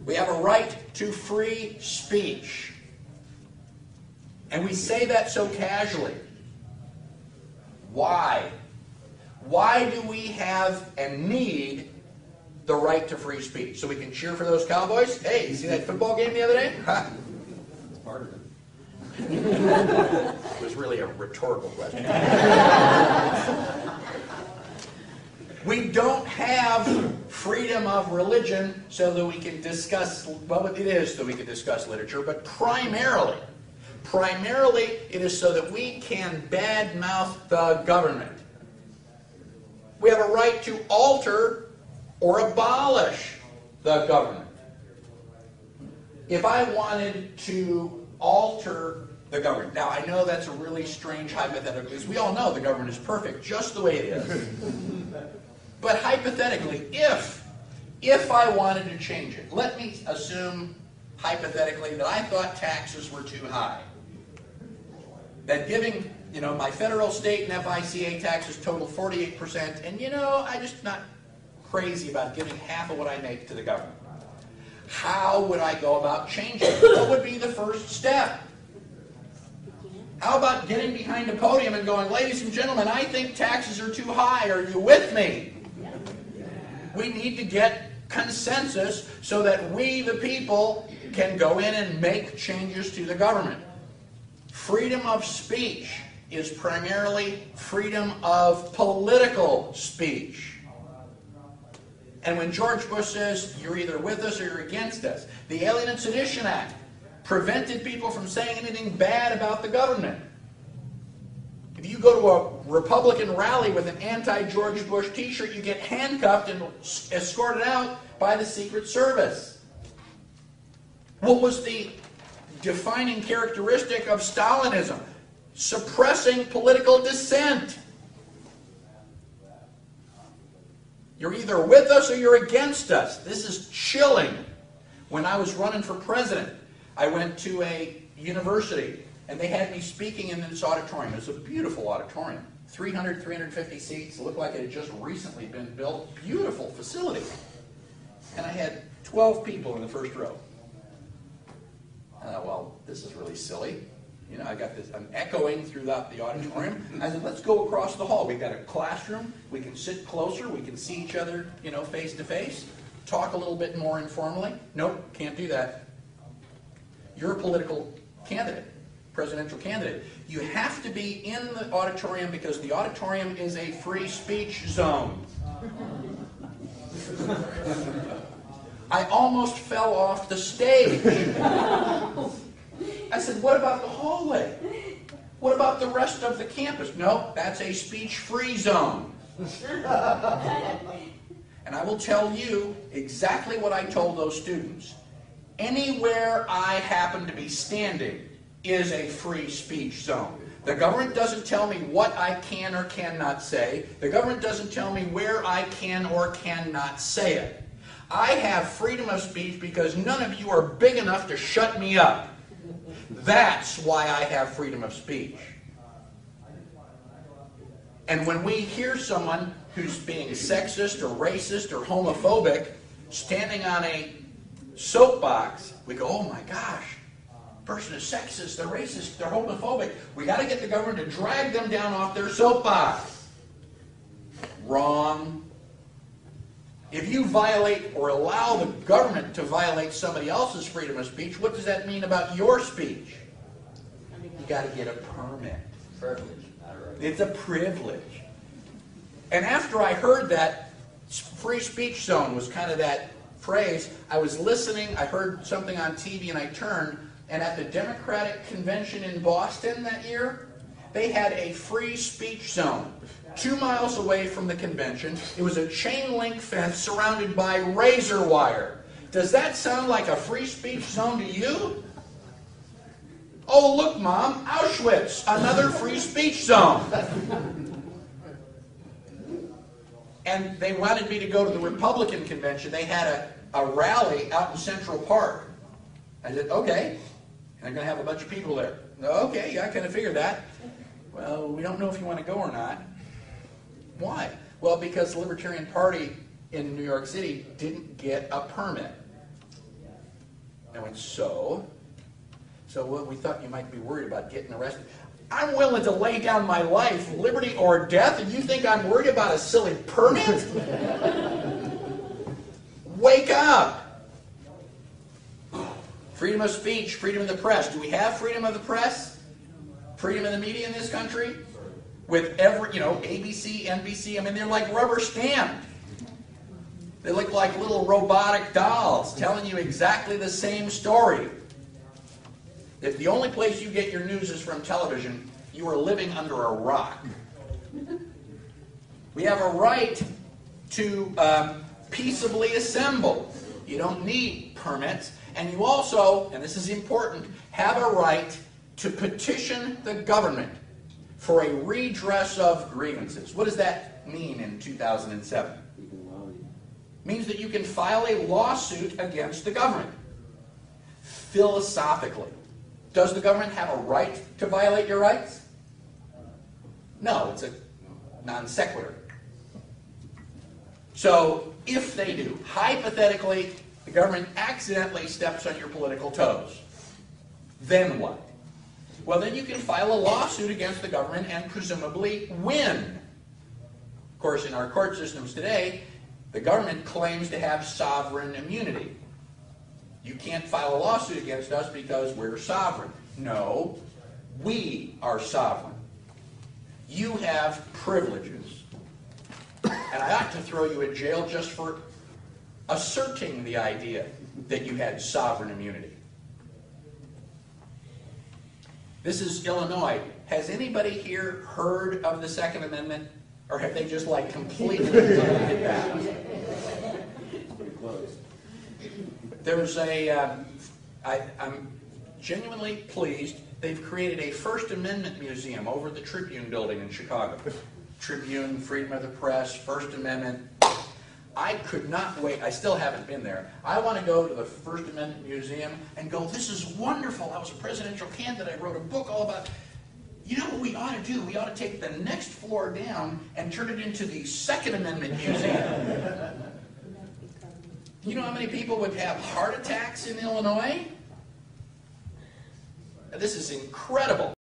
We have a right to free speech. And we say that so casually. Why? Why do we have and need the right to free speech? So we can cheer for those Cowboys? Hey, you see that football game the other day? That's part of it. It was really a rhetorical question. We don't have freedom of religion so that we can discuss, well, it is so we can discuss literature, but primarily it is so that we can badmouth the government. We have a right to alter or abolish the government. If I wanted to alter the government, now I know that's a really strange hypothetical, because we all know the government is perfect, just the way it is. But hypothetically, if I wanted to change it, let me assume hypothetically that I thought taxes were too high. That giving, my federal, state, and FICA taxes total 48%, and I'm just not crazy about giving half of what I make to the government. How would I go about changing it? What would be the first step? How about getting behind a podium and going, ladies and gentlemen, I think taxes are too high. Are you with me? We need to get consensus so that we, the people, can go in and make changes to the government. Freedom of speech is primarily freedom of political speech. And when George Bush says, you're either with us or you're against us, the Alien and Sedition Act prevented people from saying anything bad about the government. If you go to a Republican rally with an anti-George Bush t-shirt, you get handcuffed and escorted out by the Secret Service. What was the defining characteristic of Stalinism? Suppressing political dissent. You're either with us or you're against us. This is chilling. When I was running for president, I went to a university, and they had me speaking in this auditorium. It was a beautiful auditorium. 300, 350 seats. It looked like it had just recently been built. Beautiful facility. And I had 12 people in the first row. And I thought, well, this is really silly. I got this, I'm echoing throughout the auditorium. I said, let's go across the hall. We've got a classroom. We can sit closer. We can see each other, face to face. Talk a little bit more informally. Nope, can't do that. You're a political candidate, presidential candidate. You have to be in the auditorium because the auditorium is a free speech zone. I almost fell off the stage. I said, what about the hallway? What about the rest of the campus? No, that's a speech-free zone. And I will tell you exactly what I told those students. Anywhere I happen to be standing is a free speech zone. The government doesn't tell me what I can or cannot say. The government doesn't tell me where I can or cannot say it. I have freedom of speech because none of you are big enough to shut me up. That's why I have freedom of speech. And when we hear someone who's being sexist or racist or homophobic standing on a soapbox, we go, oh my gosh, person is sexist, they're racist, they're homophobic. We got to get the government to drag them down off their soapbox. Wrong. If you violate or allow the government to violate somebody else's freedom of speech, what does that mean about your speech? You got to get a permit. Privilege, not a right. It's a privilege. And after I heard that free speech zone was kind of that phrase, I was listening, I heard something on TV and I turned, and at the Democratic Convention in Boston that year, they had a free speech zone 2 miles away from the convention. It was a chain link fence surrounded by razor wire. Does that sound like a free speech zone to you? Oh, look, Mom, Auschwitz, another free speech zone. And they wanted me to go to the Republican convention. They had a rally out in Central Park. I said, okay. And they're going to have a bunch of people there. Okay, yeah, I kind of figured that. Well, we don't know if you want to go or not. Why? Well, because the Libertarian Party in New York City didn't get a permit. I went, so? So well, we thought you might be worried about getting arrested. I'm willing to lay down my life, liberty or death, and you think I'm worried about a silly permit? Wake up! Freedom of speech, freedom of the press. Do we have freedom of the press? Freedom of the media in this country? With every, ABC, NBC, I mean, they're like rubber stamped. They look like little robotic dolls telling you exactly the same story. If the only place you get your news is from television, you are living under a rock. We have a right to peaceably assemble. You don't need permits. And you also, and this is important, have a right to petition the government for a redress of grievances. What does that mean in 2007? It means that you can file a lawsuit against the government. Philosophically, does the government have a right to violate your rights? No, it's a non sequitur. So, if they do, hypothetically, the government accidentally steps on your political toes, then what? Well, then you can file a lawsuit against the government and presumably win. Of course, in our court systems today, the government claims to have sovereign immunity. You can't file a lawsuit against us because we're sovereign. No, we are sovereign. You have privileges. And I ought to throw you in jail just for asserting the idea that you had sovereign immunity. This is Illinois. Has anybody here heard of the Second Amendment? Or have they just like completely ignored it back? There's I'm genuinely pleased, they've created a First Amendment museum over at the Tribune building in Chicago. Tribune, freedom of the press, First Amendment. I could not wait. I still haven't been there. I want to go to the First Amendment Museum and go, this is wonderful. I was a presidential candidate. I wrote a book all about... You know what we ought to do? We ought to take the next floor down and turn it into the Second Amendment Museum. You know how many people would have heart attacks in Illinois? This is incredible.